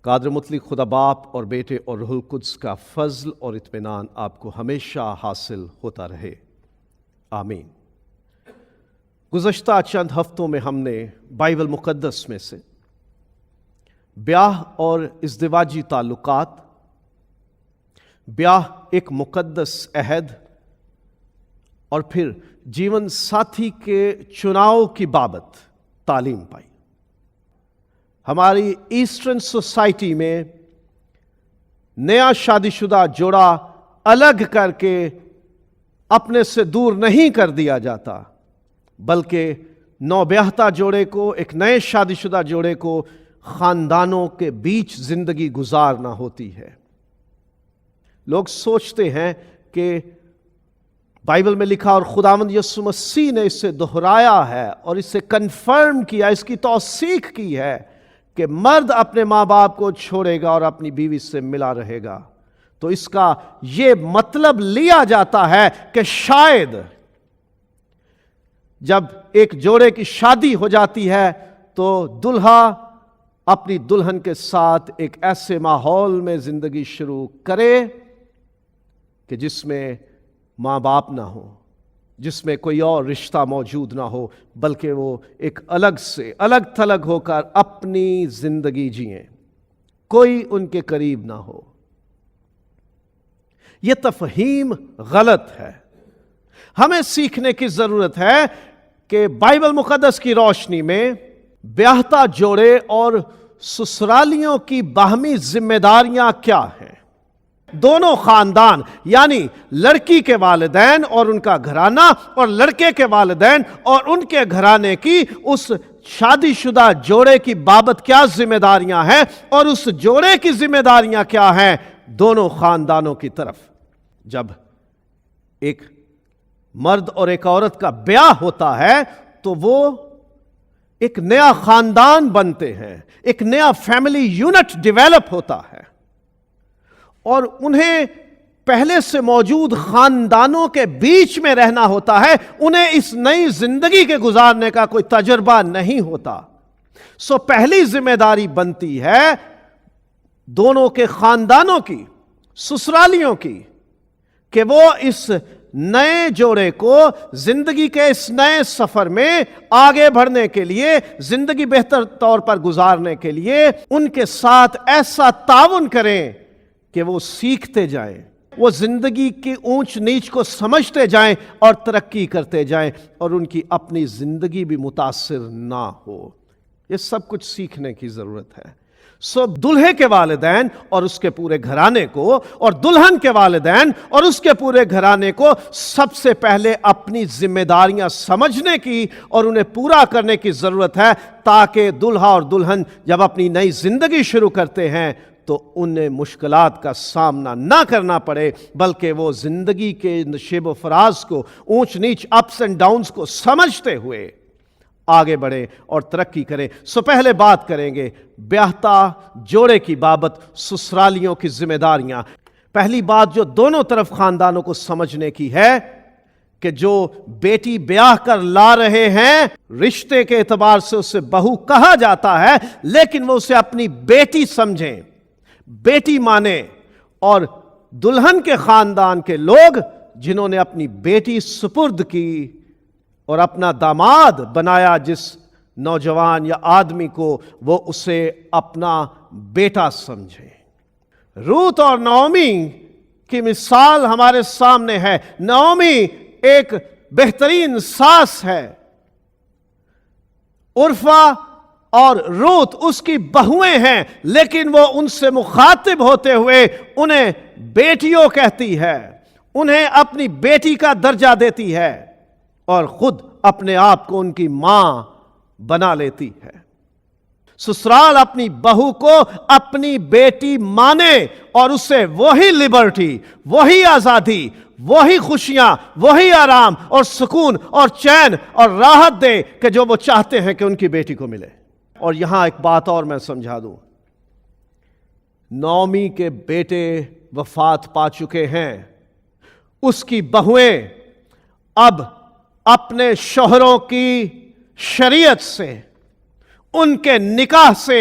قادر مطلق خدا باپ اور بیٹے اور روح القدس کا فضل اور اطمینان آپ کو ہمیشہ حاصل ہوتا رہے، آمین۔ گزشتہ چند ہفتوں میں ہم نے بائبل مقدس میں سے بیاہ اور ازدواجی تعلقات، بیاہ ایک مقدس عہد، اور پھر جیون ساتھی کے چناؤ کی بابت تعلیم پائی۔ ہماری ایسٹرن سوسائٹی میں نیا شادی شدہ جوڑا الگ کر کے اپنے سے دور نہیں کر دیا جاتا، بلکہ نوبیاہتا جوڑے کو، ایک نئے شادی شدہ جوڑے کو خاندانوں کے بیچ زندگی گزارنا ہوتی ہے۔ لوگ سوچتے ہیں کہ بائبل میں لکھا اور خداوند یسوع مسیح نے اسے دہرایا ہے اور اسے کنفرم کیا، اس کی توثیق کی ہے کہ مرد اپنے ماں باپ کو چھوڑے گا اور اپنی بیوی سے ملا رہے گا، تو اس کا یہ مطلب لیا جاتا ہے کہ شاید جب ایک جوڑے کی شادی ہو جاتی ہے تو دلہا اپنی دلہن کے ساتھ ایک ایسے ماحول میں زندگی شروع کرے کہ جس میں ماں باپ نہ ہو، جس میں کوئی اور رشتہ موجود نہ ہو، بلکہ وہ ایک الگ تھلگ ہو کر اپنی زندگی جئیں، کوئی ان کے قریب نہ ہو۔ یہ تفہیم غلط ہے۔ ہمیں سیکھنے کی ضرورت ہے کہ بائبل مقدس کی روشنی میں بیاہتا جوڑے اور سسرالیوں کی باہمی ذمہ داریاں کیا ہیں۔ دونوں خاندان یعنی لڑکی کے والدین اور ان کا گھرانہ اور لڑکے کے والدین اور ان کے گھرانے کی اس شادی شدہ جوڑے کی بابت کیا ذمہ داریاں ہیں، اور اس جوڑے کی ذمہ داریاں کیا ہیں دونوں خاندانوں کی طرف۔ جب ایک مرد اور ایک عورت کا بیاہ ہوتا ہے تو وہ ایک نیا خاندان بنتے ہیں، ایک نیا فیملی یونٹ ڈیولپ ہوتا ہے، اور انہیں پہلے سے موجود خاندانوں کے بیچ میں رہنا ہوتا ہے، انہیں اس نئی زندگی کے گزارنے کا کوئی تجربہ نہیں ہوتا۔ سو پہلی ذمہ داری بنتی ہے دونوں کے خاندانوں کی، سسرالیوں کی، کہ وہ اس نئے جوڑے کو زندگی کے اس نئے سفر میں آگے بڑھنے کے لیے، زندگی بہتر طور پر گزارنے کے لیے ان کے ساتھ ایسا تعاون کریں کہ وہ سیکھتے جائیں، وہ زندگی کی اونچ نیچ کو سمجھتے جائیں اور ترقی کرتے جائیں، اور ان کی اپنی زندگی بھی متاثر نہ ہو۔ یہ سب کچھ سیکھنے کی ضرورت ہے۔ سو دلہے کے والدین اور اس کے پورے گھرانے کو، اور دلہن کے والدین اور اس کے پورے گھرانے کو سب سے پہلے اپنی ذمہ داریاں سمجھنے کی اور انہیں پورا کرنے کی ضرورت ہے، تاکہ دلہا اور دلہن جب اپنی نئی زندگی شروع کرتے ہیں تو انہیں مشکلات کا سامنا نہ کرنا پڑے، بلکہ وہ زندگی کے نشیب و فراز کو، اونچ نیچ، اپس اینڈ ڈاؤنز کو سمجھتے ہوئے آگے بڑھیں اور ترقی کریں۔ سو پہلے بات کریں گے بیاہتا جوڑے کی بابت سسرالیوں کی ذمہ داریاں۔ پہلی بات جو دونوں طرف خاندانوں کو سمجھنے کی ہے کہ جو بیٹی بیاہ کر لا رہے ہیں، رشتے کے اعتبار سے اسے بہو کہا جاتا ہے، لیکن وہ اسے اپنی بیٹی سمجھیں، بیٹی مانے، اور دلہن کے خاندان کے لوگ جنہوں نے اپنی بیٹی سپرد کی اور اپنا داماد بنایا جس نوجوان یا آدمی کو، وہ اسے اپنا بیٹا سمجھے۔ روت اور نعومی کی مثال ہمارے سامنے ہے۔ نعومی ایک بہترین ساس ہے، عرفہ اور روت اس کی بہویں ہیں، لیکن وہ ان سے مخاطب ہوتے ہوئے انہیں بیٹیوں کہتی ہے، انہیں اپنی بیٹی کا درجہ دیتی ہے، اور خود اپنے آپ کو ان کی ماں بنا لیتی ہے۔ سسرال اپنی بہو کو اپنی بیٹی مانے اور اسے وہی لبرٹی، وہی آزادی، وہی خوشیاں، وہی آرام اور سکون اور چین اور راحت دے کہ جو وہ چاہتے ہیں کہ ان کی بیٹی کو ملے۔ اور یہاں ایک بات اور میں سمجھا دوں، نعومی کے بیٹے وفات پا چکے ہیں، اس کی بہویں اب اپنے شوہروں کی شریعت سے، ان کے نکاح سے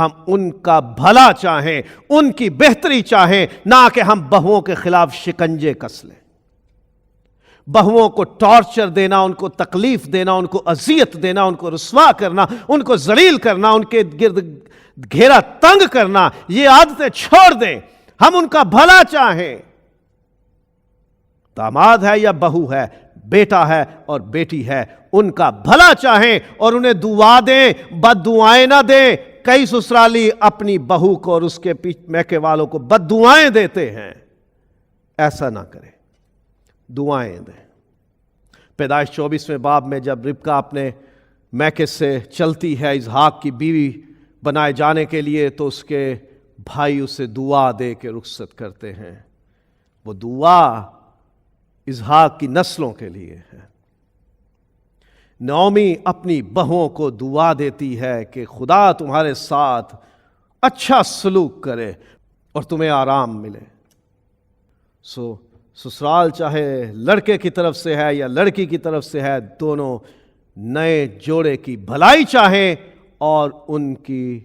ہم ان کا بھلا چاہیں، ان کی بہتری چاہیں، نہ کہ ہم بہوؤں کے خلاف شکنجے کس لیں، بہوؤں کو ٹارچر دینا، ان کو تکلیف دینا، ان کو اذیت دینا، ان کو رسوا کرنا، ان کو ذلیل کرنا، ان کے گرد گھیرا تنگ کرنا، یہ عادتیں چھوڑ دیں۔ ہم ان کا بھلا چاہیں، داماد ہے یا بہو ہے، بیٹا ہے اور بیٹی ہے، ان کا بھلا چاہیں اور انہیں دعا دیں، بد دعائیں نہ دیں۔ کئی سسرالی اپنی بہو کو اور اس کے میکے والوں کو بد دعائیں دیتے ہیں، ایسا نہ کریں، دعائیں دیں۔ پیدائش 24ویں باب میں جب ربکا اپنے میکے سے چلتی ہے اسحاق کی بیوی بنائے جانے کے لیے، تو اس کے بھائی اسے دعا دے کے رخصت کرتے ہیں۔ وہ دعا اسحاق کی نسلوں کے لیے ہے۔ نعومی اپنی بہوؤں کو دعا دیتی ہے کہ خدا تمہارے ساتھ اچھا سلوک کرے اور تمہیں آرام ملے۔ سسرال چاہے لڑکے کی طرف سے ہے یا لڑکی کی طرف سے ہے، دونوں نئے جوڑے کی بھلائی چاہیں اور ان کی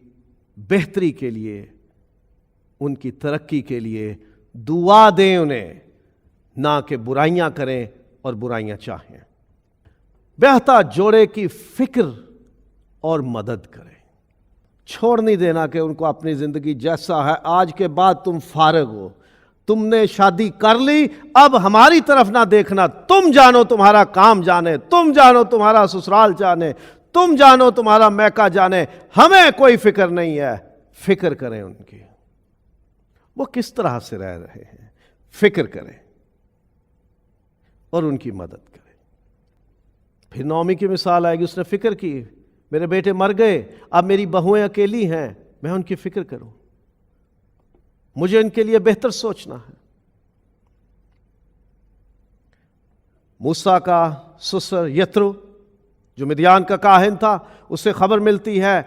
بہتری کے لیے، ان کی ترقی کے لیے دعا دیں انہیں، نہ کہ برائیاں کریں اور برائیاں چاہیں۔ بہتا جوڑے کی فکر اور مدد کریں، چھوڑ نہیں دینا کہ ان کو اپنی زندگی جیسا ہے آج کے بعد تم فارغ ہو، تم نے شادی کر لی، اب ہماری طرف نہ دیکھنا، تم جانو تمہارا کام جانے، تم جانو تمہارا سسرال جانے، تم جانو تمہارا میکا جانے، ہمیں کوئی فکر نہیں ہے۔ فکر کریں ان کی، وہ کس طرح سے رہ رہے ہیں، فکر کریں اور ان کی مدد کریں۔ پھر نعومی کی مثال آئے گی، اس نے فکر کی، میرے بیٹے مر گئے، اب میری بہویں اکیلی ہیں، میں ان کی فکر کروں، مجھے ان کے لیے بہتر سوچنا ہے۔ موسیٰ کا سسر یترو جو مدیان کا کاہن تھا، اسے خبر ملتی ہے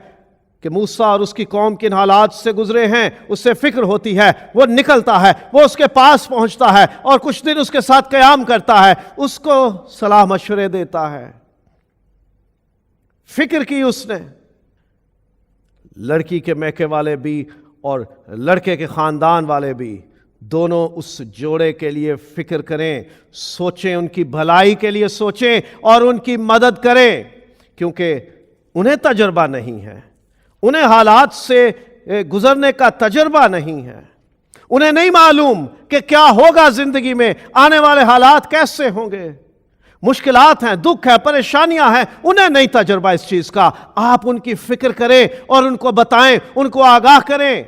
کہ موسیٰ اور اس کی قوم کن حالات سے گزرے ہیں، اس سے فکر ہوتی ہے، وہ نکلتا ہے، وہ اس کے پاس پہنچتا ہے اور کچھ دن اس کے ساتھ قیام کرتا ہے، اس کو صلاح مشورے دیتا ہے۔ فکر کی اس نے، لڑکی کے میکے والے بھی اور لڑکے کے خاندان والے بھی، دونوں اس جوڑے کے لیے فکر کریں، سوچیں، ان کی بھلائی کے لیے سوچیں اور ان کی مدد کریں، کیونکہ انہیں تجربہ نہیں ہے، انہیں حالات سے گزرنے کا تجربہ نہیں ہے، انہیں نہیں معلوم کہ کیا ہوگا زندگی میں، آنے والے حالات کیسے ہوں گے، مشکلات ہیں، دکھ ہے، پریشانیاں ہیں، انہیں نہیں تجربہ اس چیز کا۔ آپ ان کی فکر کریں اور ان کو بتائیں، ان کو آگاہ کریں۔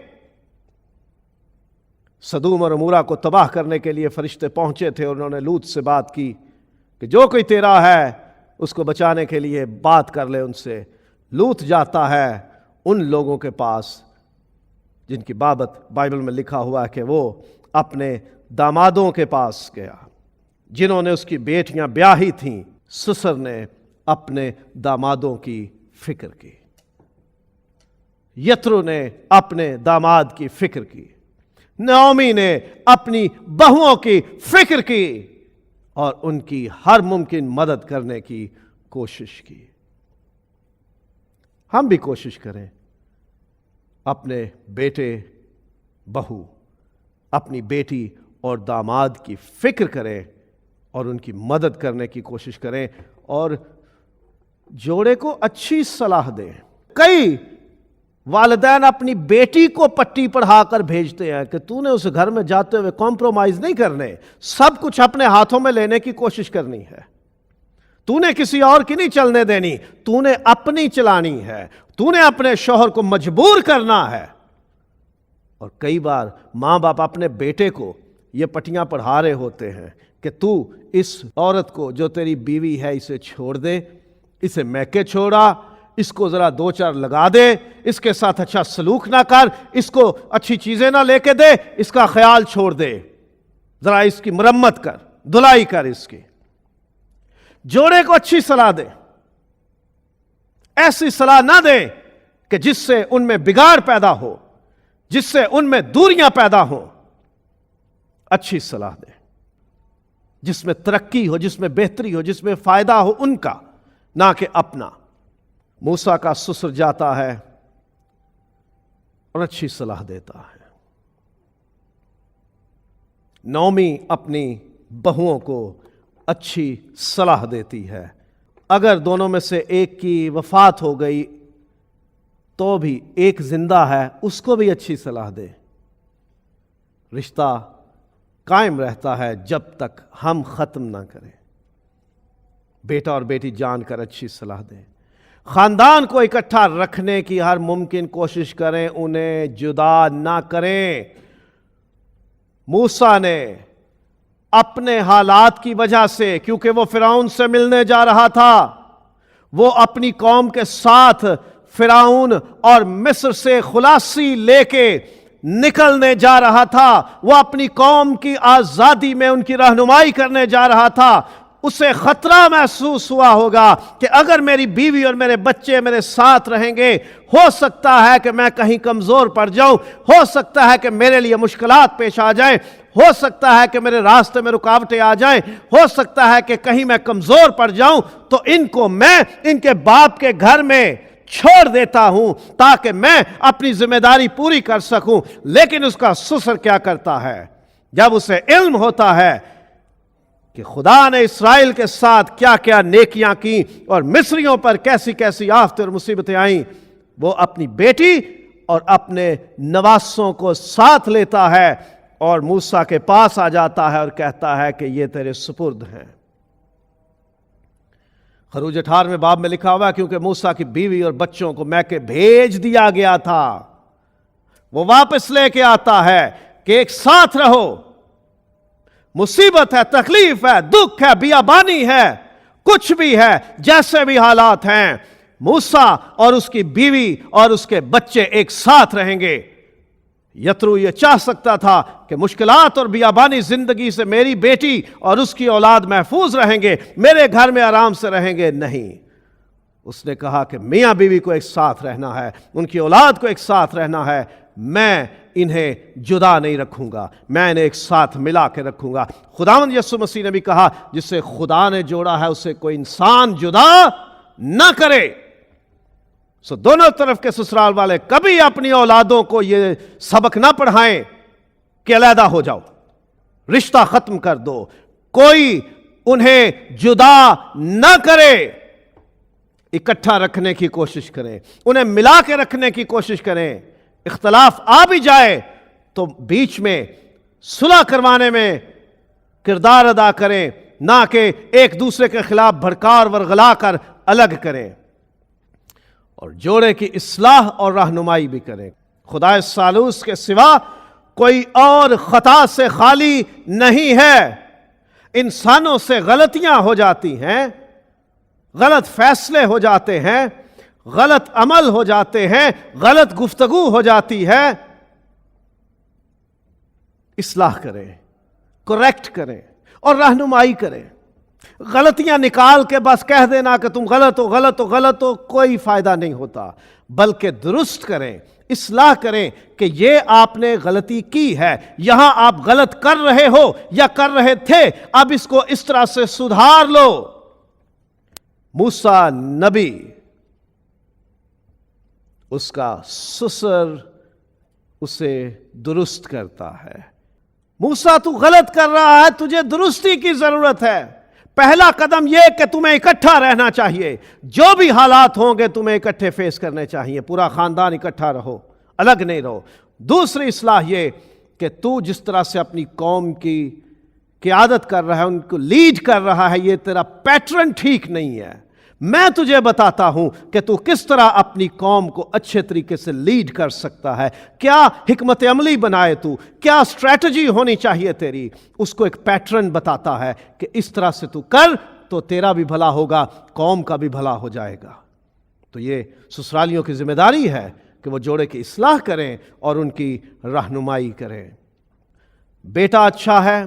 سدوم اور عمورہ کو تباہ کرنے کے لیے فرشتے پہنچے تھے اور انہوں نے لوط سے بات کی کہ جو کوئی تیرا ہے اس کو بچانے کے لیے بات کر لے ان سے۔ لوط جاتا ہے ان لوگوں کے پاس جن کی بابت بائبل میں لکھا ہوا ہے کہ وہ اپنے دامادوں کے پاس گیا، جنہوں نے اس کی بیٹیاں بیاہی تھیں۔ سسر نے اپنے دامادوں کی فکر کی، یترو نے اپنے داماد کی فکر کی، نعومی نے اپنی بہوؤں کی فکر کی اور ان کی ہر ممکن مدد کرنے کی کوشش کی۔ ہم بھی کوشش کریں، اپنے بیٹے، بہو، اپنی بیٹی اور داماد کی فکر کریں اور ان کی مدد کرنے کی کوشش کریں اور جوڑے کو اچھی صلاح دیں۔ کئی والدین اپنی بیٹی کو پٹی پڑھا کر بھیجتے ہیں کہ تو نے اس گھر میں جاتے ہوئے کمپرومائز نہیں کرنے، سب کچھ اپنے ہاتھوں میں لینے کی کوشش کرنی ہے، تو نے کسی اور کی نہیں چلنے دینی، تو نے اپنی چلانی ہے، تو نے اپنے شوہر کو مجبور کرنا ہے۔ اور کئی بار ماں باپ اپنے بیٹے کو یہ پٹیاں پڑھا رہے ہوتے ہیں کہ تو اس عورت کو جو تیری بیوی ہے اسے چھوڑ دے، اسے میکے چھوڑا، اس کو ذرا دو چار لگا دے، اس کے ساتھ اچھا سلوک نہ کر، اس کو اچھی چیزیں نہ لے کے دے، اس کا خیال چھوڑ دے، ذرا اس کی مرمت کر، دھلائی کر اس کی۔ جوڑے کو اچھی صلاح دے، ایسی صلاح نہ دے کہ جس سے ان میں بگاڑ پیدا ہو، جس سے ان میں دوریاں پیدا ہوں۔ اچھی صلاح دے جس میں ترقی ہو، جس میں بہتری ہو، جس میں فائدہ ہو ان کا، نہ کہ اپنا۔ موسیٰ کا سسر جاتا ہے اور اچھی صلاح دیتا ہے۔ نعومی اپنی بہوؤں کو اچھی صلاح دیتی ہے۔ اگر دونوں میں سے ایک کی وفات ہو گئی تو بھی ایک زندہ ہے، اس کو بھی اچھی صلاح دے۔ رشتہ قائم رہتا ہے جب تک ہم ختم نہ کریں۔ بیٹا اور بیٹی جان کر اچھی صلاح دیں۔ خاندان کو اکٹھا رکھنے کی ہر ممکن کوشش کریں، انہیں جدا نہ کریں۔ موسیٰ نے اپنے حالات کی وجہ سے، کیونکہ وہ فرعون سے ملنے جا رہا تھا، وہ اپنی قوم کے ساتھ فرعون اور مصر سے خلاصی لے کے نکلنے جا رہا تھا، وہ اپنی قوم کی آزادی میں ان کی رہنمائی کرنے جا رہا تھا۔ اسے خطرہ محسوس ہوا ہوگا کہ اگر میری بیوی اور میرے بچے میرے ساتھ رہیں گے، ہو سکتا ہے کہ میں کہیں کمزور پڑ جاؤں، ہو سکتا ہے کہ میرے لیے مشکلات پیش آ جائیں، ہو سکتا ہے کہ میرے راستے میں رکاوٹیں آ جائیں، ہو سکتا ہے کہ کہیں میں کمزور پڑ جاؤں، تو ان کو میں ان کے باپ کے گھر میں چھوڑ دیتا ہوں تاکہ میں اپنی ذمہ داری پوری کر سکوں۔ لیکن اس کا سسر کیا کرتا ہے؟ جب اسے علم ہوتا ہے کہ خدا نے اسرائیل کے ساتھ کیا کیا نیکیاں کی اور مصریوں پر کیسی کیسی آفتیں اور مصیبتیں آئیں، وہ اپنی بیٹی اور اپنے نواسوں کو ساتھ لیتا ہے اور موسیٰ کے پاس آ جاتا ہے اور کہتا ہے کہ یہ تیرے سپرد ہیں۔ خروج 18 باب میں لکھا ہوا ہے کیونکہ موسیٰ کی بیوی اور بچوں کو میکے بھیج دیا گیا تھا، وہ واپس لے کے آتا ہے کہ ایک ساتھ رہو، مصیبت ہے، تکلیف ہے، دکھ ہے، بیابانی ہے، کچھ بھی ہے، جیسے بھی حالات ہیں، موسیٰ اور اس کی بیوی اور اس کے بچے ایک ساتھ رہیں گے۔ یترو یہ چاہ سکتا تھا کہ مشکلات اور بیابانی زندگی سے میری بیٹی اور اس کی اولاد محفوظ رہیں گے، میرے گھر میں آرام سے رہیں گے، نہیں۔ اس نے کہا کہ میاں بیوی کو ایک ساتھ رہنا ہے، ان کی اولاد کو ایک ساتھ رہنا ہے، میں انہیں جدا نہیں رکھوں گا، میں انہیں ایک ساتھ ملا کے رکھوں گا۔ خداوند یسوع مسیح نے بھی کہا جسے خدا نے جوڑا ہے اسے کوئی انسان جدا نہ کرے۔ سو دونوں طرف کے سسرال والے کبھی اپنی اولادوں کو یہ سبق نہ پڑھائیں کہ علیحدہ ہو جاؤ، رشتہ ختم کر دو، کوئی انہیں جدا نہ کرے۔ اکٹھا رکھنے کی کوشش کریں، انہیں ملا کے رکھنے کی کوشش کریں۔ اختلاف آ بھی جائے تو بیچ میں صلح کروانے میں کردار ادا کریں، نہ کہ ایک دوسرے کے خلاف بھڑکا اور ورغلا کر الگ کریں، اور جوڑے کی اصلاح اور رہنمائی بھی کریں۔ خدا ثالوث کے سوا کوئی اور خطا سے خالی نہیں ہے۔ انسانوں سے غلطیاں ہو جاتی ہیں، غلط فیصلے ہو جاتے ہیں، غلط عمل ہو جاتے ہیں، غلط گفتگو ہو جاتی ہے۔ اصلاح کریں، کریکٹ کریں اور رہنمائی کریں۔ غلطیاں نکال کے بس کہہ دینا کہ تم غلط ہو غلط ہو غلط ہو، کوئی فائدہ نہیں ہوتا، بلکہ درست کریں، اصلاح کریں کہ یہ آپ نے غلطی کی ہے، یہاں آپ غلط کر رہے ہو یا کر رہے تھے، اب اس کو اس طرح سے سدھار لو۔ موسیٰ نبی، اس کا سسر اسے درست کرتا ہے۔ موسیٰ تو غلط کر رہا ہے، تجھے درستی کی ضرورت ہے۔ پہلا قدم یہ کہ تمہیں اکٹھا رہنا چاہیے، جو بھی حالات ہوں گے تمہیں اکٹھے فیس کرنے چاہیے، پورا خاندان اکٹھا رہو، الگ نہیں رہو۔ دوسری اصلاح یہ کہ تو جس طرح سے اپنی قوم کی قیادت کر رہا ہے، ان کو لیڈ کر رہا ہے، یہ تیرا پیٹرن ٹھیک نہیں ہے۔ میں تجھے بتاتا ہوں کہ تو کس طرح اپنی قوم کو اچھے طریقے سے لیڈ کر سکتا ہے، کیا حکمت عملی بنائے، تو کیا اسٹریٹجی ہونی چاہیے تیری، اس کو ایک پیٹرن بتاتا ہے کہ اس طرح سے تو کر تو تیرا بھی بھلا ہوگا، قوم کا بھی بھلا ہو جائے گا۔ تو یہ سسرالیوں کی ذمہ داری ہے کہ وہ جوڑے کی اصلاح کریں اور ان کی رہنمائی کریں۔ بیٹا اچھا ہے،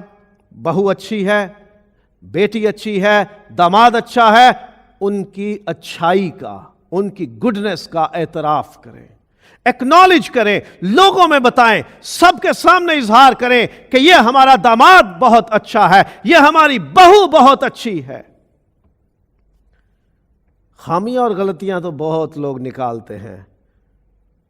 بہو اچھی ہے، بیٹی اچھی ہے، داماد اچھا ہے، ان کی اچھائی کا، ان کی گڈنس کا اعتراف کریں، ایکنالج کریں، لوگوں میں بتائیں، سب کے سامنے اظہار کریں کہ یہ ہمارا داماد بہت اچھا ہے، یہ ہماری بہو بہت اچھی ہے۔ خامیاں اور غلطیاں تو بہت لوگ نکالتے ہیں،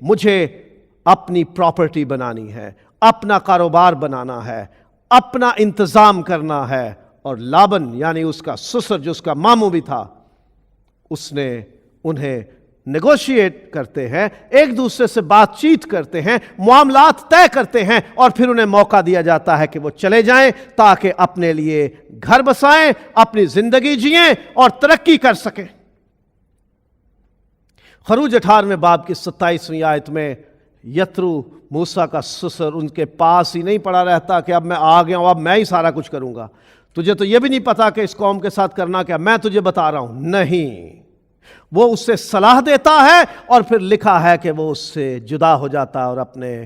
مجھے اپنی پراپرٹی بنانی ہے، اپنا کاروبار بنانا ہے، اپنا انتظام کرنا ہے۔ اور لابن یعنی اس کا سسر جو اس کا ماموں بھی تھا، اس نے انہیں نیگوشیٹ کرتے ہیں، ایک دوسرے سے بات چیت کرتے ہیں، معاملات طے کرتے ہیں، اور پھر انہیں موقع دیا جاتا ہے کہ وہ چلے جائیں تاکہ اپنے لیے گھر بسائیں، اپنی زندگی جئیں اور ترقی کر سکیں۔ خروج 18ویں باب کی 27ویں آیت میں یترو موسیٰ کا سسر ان کے پاس ہی نہیں پڑا رہتا کہ اب میں آ گیا ہوں، اب میں ہی سارا کچھ کروں گا، تجھے تو یہ بھی نہیں پتا کہ اس قوم کے ساتھ کرنا کیا، میں تجھے بتا رہا ہوں۔ نہیں، وہ اس سے صلاح دیتا ہے، اور پھر لکھا ہے کہ وہ اس سے جدا ہو جاتا ہے اور اپنے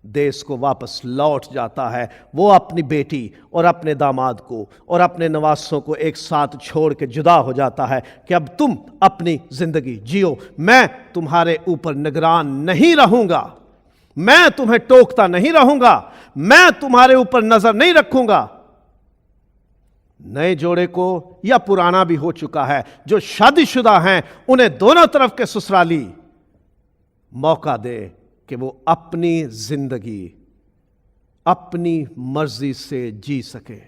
دیس کو واپس لوٹ جاتا ہے۔ وہ اپنی بیٹی اور اپنے داماد کو اور اپنے نواسوں کو ایک ساتھ چھوڑ کے جدا ہو جاتا ہے کہ اب تم اپنی زندگی جیو، میں تمہارے اوپر نگران نہیں رہوں گا، میں تمہیں ٹوکتا نہیں رہوں گا، میں تمہارے اوپر نظر نہیں رکھوں گا۔ نئے جوڑے کو یا پرانا بھی ہو چکا ہے، جو شادی شدہ ہیں انہیں دونوں طرف کے سسرالی موقع دے کہ وہ اپنی زندگی اپنی مرضی سے جی سکے،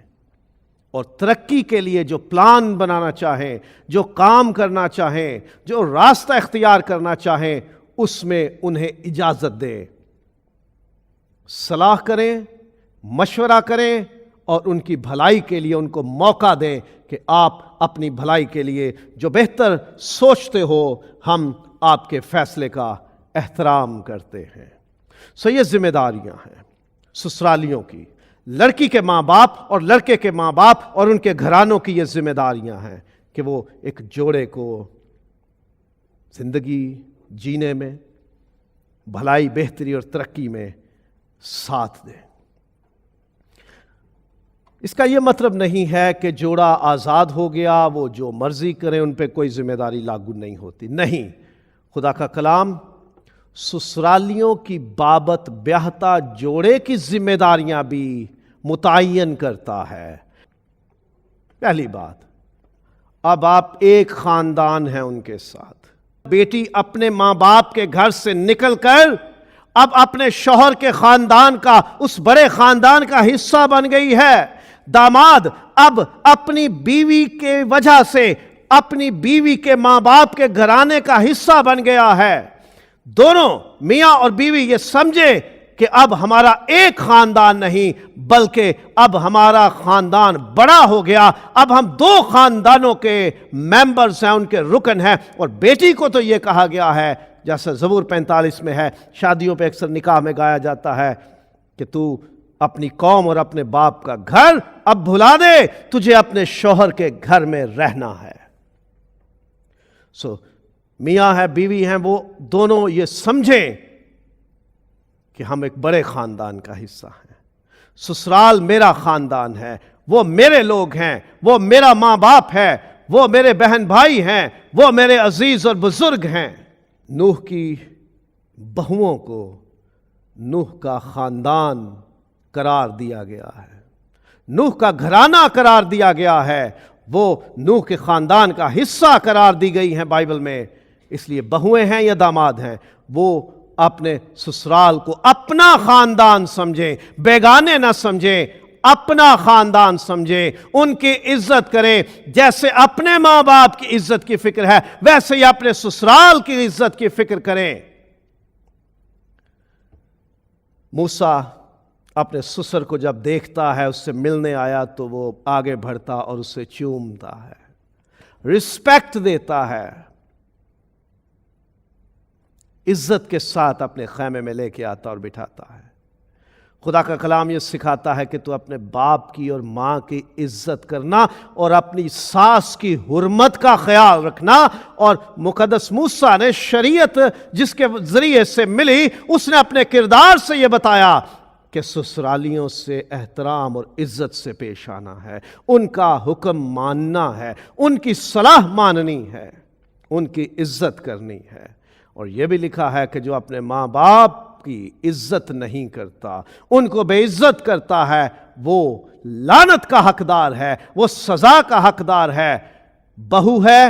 اور ترقی کے لیے جو پلان بنانا چاہیں، جو کام کرنا چاہیں، جو راستہ اختیار کرنا چاہیں، اس میں انہیں اجازت دے۔ صلاح کریں، مشورہ کریں، اور ان کی بھلائی کے لیے ان کو موقع دیں کہ آپ اپنی بھلائی کے لیے جو بہتر سوچتے ہو، ہم آپ کے فیصلے کا احترام کرتے ہیں۔ یہ ذمہ داریاں ہیں سسرالیوں کی، لڑکی کے ماں باپ اور لڑکے کے ماں باپ اور ان کے گھرانوں کی یہ ذمہ داریاں ہیں کہ وہ ایک جوڑے کو زندگی جینے میں، بھلائی، بہتری اور ترقی میں ساتھ دیں۔ اس کا یہ مطلب نہیں ہے کہ جوڑا آزاد ہو گیا، وہ جو مرضی کریں، ان پہ کوئی ذمہ داری لاگو نہیں ہوتی۔ نہیں، خدا کا کلام سسرالیوں کی بابت بیاہتا جوڑے کی ذمہ داریاں بھی متعین کرتا ہے۔ پہلی بات، اب آپ ایک خاندان ہیں ان کے ساتھ۔ بیٹی اپنے ماں باپ کے گھر سے نکل کر اب اپنے شوہر کے خاندان کا، اس بڑے خاندان کا حصہ بن گئی ہے۔ داماد اب اپنی بیوی کے وجہ سے اپنی بیوی کے ماں باپ کے گھرانے کا حصہ بن گیا ہے۔ دونوں میاں اور بیوی یہ سمجھے کہ اب ہمارا ایک خاندان نہیں بلکہ اب ہمارا خاندان بڑا ہو گیا، اب ہم دو خاندانوں کے ممبرز ہیں، ان کے رکن ہیں۔ اور بیٹی کو تو یہ کہا گیا ہے، جیسے زبور 45 میں ہے، شادیوں پہ اکثر نکاح میں گایا جاتا ہے کہ تو اپنی قوم اور اپنے باپ کا گھر اب بھلا دے، تجھے اپنے شوہر کے گھر میں رہنا ہے۔ میاں ہے، بیوی ہیں، وہ دونوں یہ سمجھیں کہ ہم ایک بڑے خاندان کا حصہ ہیں۔ سسرال میرا خاندان ہے، وہ میرے لوگ ہیں، وہ میرا ماں باپ ہے، وہ میرے بہن بھائی ہیں، وہ میرے عزیز اور بزرگ ہیں۔ نوح کی بہوؤں کو نوح کا خاندان قرار دیا گیا ہے، نوح کا گھرانہ قرار دیا گیا ہے، وہ نوح کے خاندان کا حصہ قرار دی گئی ہیں بائبل میں۔ اس لیے بہویں ہیں یا داماد ہیں، وہ اپنے سسرال کو اپنا خاندان سمجھیں، بیگانے نہ سمجھیں، اپنا خاندان سمجھیں، ان کی عزت کریں۔ جیسے اپنے ماں باپ کی عزت کی فکر ہے، ویسے ہی اپنے سسرال کی عزت کی فکر کریں۔ موسیٰ اپنے سسر کو جب دیکھتا ہے، اس سے ملنے آیا، تو وہ آگے بڑھتا اور اسے چومتا ہے، رسپیکٹ دیتا ہے، عزت کے ساتھ اپنے خیمے میں لے کے آتا اور بٹھاتا ہے۔ خدا کا کلام یہ سکھاتا ہے کہ تو اپنے باپ کی اور ماں کی عزت کرنا اور اپنی ساس کی حرمت کا خیال رکھنا۔ اور مقدس موسیٰ نے شریعت جس کے ذریعے سے ملی، اس نے اپنے کردار سے یہ بتایا کہ سسرالیوں سے احترام اور عزت سے پیش آنا ہے، ان کا حکم ماننا ہے، ان کی صلاح ماننی ہے، ان کی عزت کرنی ہے۔ اور یہ بھی لکھا ہے کہ جو اپنے ماں باپ کی عزت نہیں کرتا، ان کو بے عزت کرتا ہے، وہ لعنت کا حقدار ہے، وہ سزا کا حقدار ہے۔ بہو ہے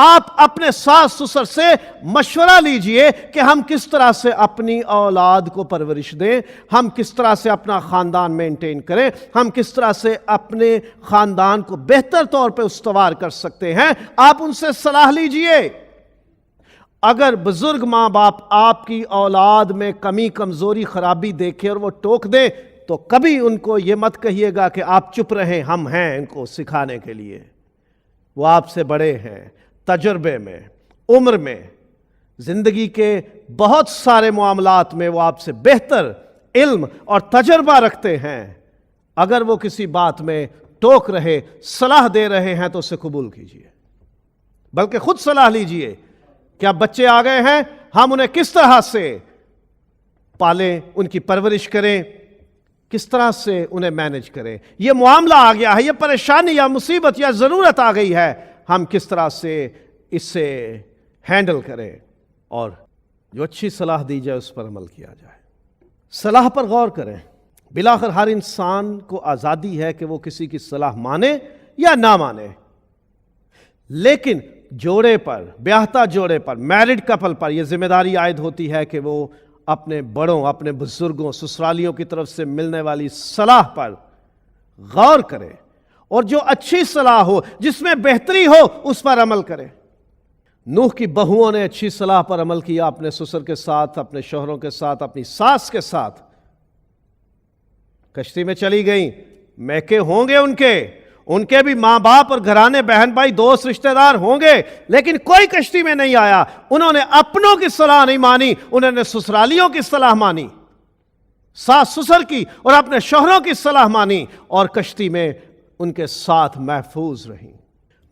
آپ اپنے ساس سسر سے مشورہ لیجئے کہ ہم کس طرح سے اپنی اولاد کو پرورش دیں، ہم کس طرح سے اپنا خاندان مینٹین کریں، ہم کس طرح سے اپنے خاندان کو بہتر طور پہ استوار کر سکتے ہیں۔ آپ ان سے صلاح لیجئے۔ اگر بزرگ ماں باپ آپ کی اولاد میں کمی کمزوری خرابی دیکھے اور وہ ٹوک دے تو کبھی ان کو یہ مت کہیے گا کہ آپ چپ رہیں، ہم ہیں ان کو سکھانے کے لیے۔ وہ آپ سے بڑے ہیں، تجربے میں، عمر میں، زندگی کے بہت سارے معاملات میں وہ آپ سے بہتر علم اور تجربہ رکھتے ہیں۔ اگر وہ کسی بات میں ٹوک رہے، صلاح دے رہے ہیں تو اسے قبول کیجئے، بلکہ خود صلاح لیجئے کہ اب بچے آ گئے ہیں، ہم انہیں کس طرح سے پالیں، ان کی پرورش کریں، کس طرح سے انہیں مینج کریں۔ یہ معاملہ آ گیا ہے، یہ پریشانی یا مصیبت یا ضرورت آ گئی ہے، ہم کس طرح سے اس سے ہینڈل کریں، اور جو اچھی صلاح دی جائے اس پر عمل کیا جائے۔ صلاح پر غور کریں۔ بالآخر ہر انسان کو آزادی ہے کہ وہ کسی کی صلاح مانے یا نہ مانے، لیکن جوڑے پر، بیاہتا جوڑے پر، میرڈ کپل پر یہ ذمہ داری عائد ہوتی ہے کہ وہ اپنے بڑوں، اپنے بزرگوں، سسرالیوں کی طرف سے ملنے والی صلاح پر غور کرے، اور جو اچھی صلاح ہو، جس میں بہتری ہو، اس پر عمل کرے۔ نوح کی بہوؤں نے اچھی صلاح پر عمل کیا، اپنے سسر کے ساتھ، اپنے شوہروں کے ساتھ، اپنی ساس کے ساتھ کشتی میں چلی گئیں۔ میکے ہوں گے ان کے بھی ماں باپ اور گھرانے، بہن بھائی، دوست، رشتہ دار ہوں گے، لیکن کوئی کشتی میں نہیں آیا۔ انہوں نے اپنوں کی صلاح نہیں مانی، انہوں نے سسرالیوں کی صلاح مانی، ساس سسر کی اور اپنے شوہروں کی صلاح مانی، اور کشتی میں ان کے ساتھ محفوظ رہیں۔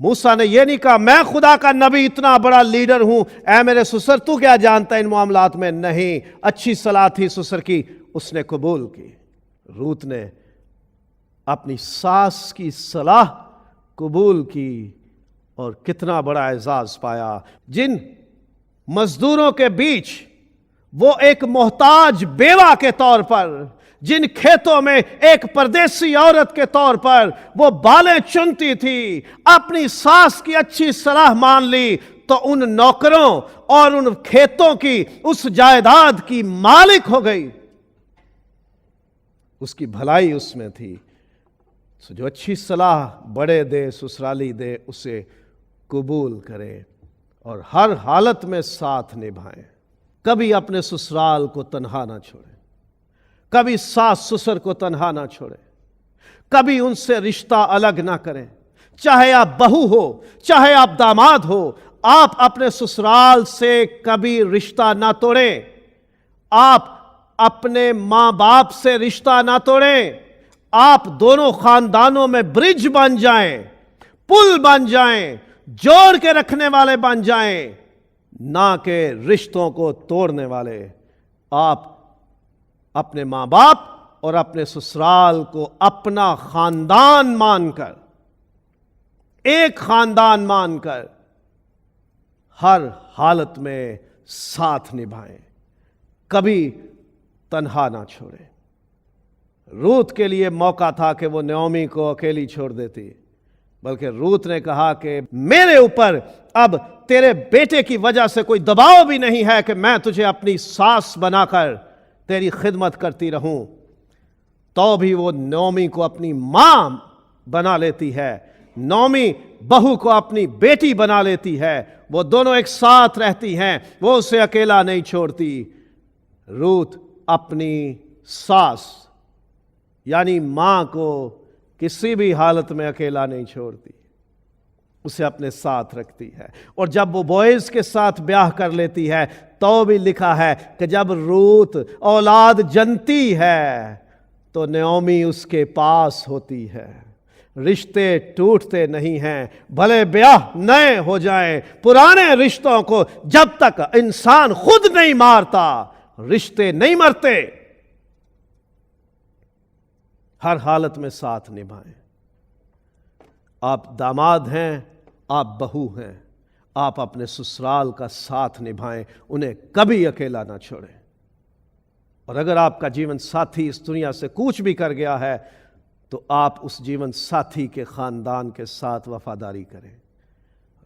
موسیٰ نے یہ نہیں کہا میں خدا کا نبی، اتنا بڑا لیڈر ہوں، اے میرے سسر تو کیا جانتا ہے ان معاملات میں۔ نہیں، اچھی صلاح تھی سسر کی، اس نے قبول کی۔ روت نے اپنی ساس کی صلاح قبول کی اور کتنا بڑا اعزاز پایا۔ جن مزدوروں کے بیچ وہ ایک محتاج بیوہ کے طور پر، جن کھیتوں میں ایک پردیسی عورت کے طور پر وہ بالیں چنتی تھی، اپنی ساس کی اچھی صلاح مان لی تو ان نوکروں اور ان کھیتوں کی، اس جائیداد کی مالک ہو گئی۔ اس کی بھلائی اس میں تھی۔ جو اچھی صلاح بڑے دے، سسرالی دے، اسے قبول کرے اور ہر حالت میں ساتھ نبھائیں۔ کبھی اپنے سسرال کو تنہا نہ چھوڑیں، کبھی ساس سسر کو تنہا نہ چھوڑیں، کبھی ان سے رشتہ الگ نہ کریں۔ چاہے آپ بہو ہو، چاہے آپ داماد ہو، آپ اپنے سسرال سے کبھی رشتہ نہ توڑیں۔ آپ اپنے ماں باپ سے رشتہ نہ توڑیں۔ آپ دونوں خاندانوں میں برج بن جائیں، پل بن جائیں، جوڑ کے رکھنے والے بن جائیں، نہ کہ رشتوں کو توڑنے والے۔ آپ اپنے ماں باپ اور اپنے سسرال کو اپنا خاندان مان کر، ایک خاندان مان کر ہر حالت میں ساتھ نبھائیں، کبھی تنہا نہ چھوڑیں۔ روت کے لیے موقع تھا کہ وہ نعومی کو اکیلی چھوڑ دیتی، بلکہ روت نے کہا کہ میرے اوپر اب تیرے بیٹے کی وجہ سے کوئی دباؤ بھی نہیں ہے کہ میں تجھے اپنی ساس بنا کر تیری خدمت کرتی رہوں۔ تو بھی وہ نعومی کو اپنی ماں بنا لیتی ہے، نعومی بہو کو اپنی بیٹی بنا لیتی ہے، وہ دونوں ایک ساتھ رہتی ہیں، وہ اسے اکیلا نہیں چھوڑتی۔ روت اپنی ساس یعنی ماں کو کسی بھی حالت میں اکیلا نہیں چھوڑتی، اسے اپنے ساتھ رکھتی ہے۔ اور جب وہ بوئز کے ساتھ بیاہ کر لیتی ہے تو بھی لکھا ہے کہ جب روت اولاد جنتی ہے تو نعومی اس کے پاس ہوتی ہے۔ رشتے ٹوٹتے نہیں ہیں، بھلے بیاہ نئے ہو جائیں، پرانے رشتوں کو جب تک انسان خود نہیں مارتا رشتے نہیں مرتے۔ ہر حالت میں ساتھ نبھائیں۔ آپ داماد ہیں، آپ بہو ہیں، آپ اپنے سسرال کا ساتھ نبھائیں، انہیں کبھی اکیلا نہ چھوڑیں۔ اور اگر آپ کا جیون ساتھی اس دنیا سے کوچ بھی کر گیا ہے تو آپ اس جیون ساتھی کے خاندان کے ساتھ وفاداری کریں،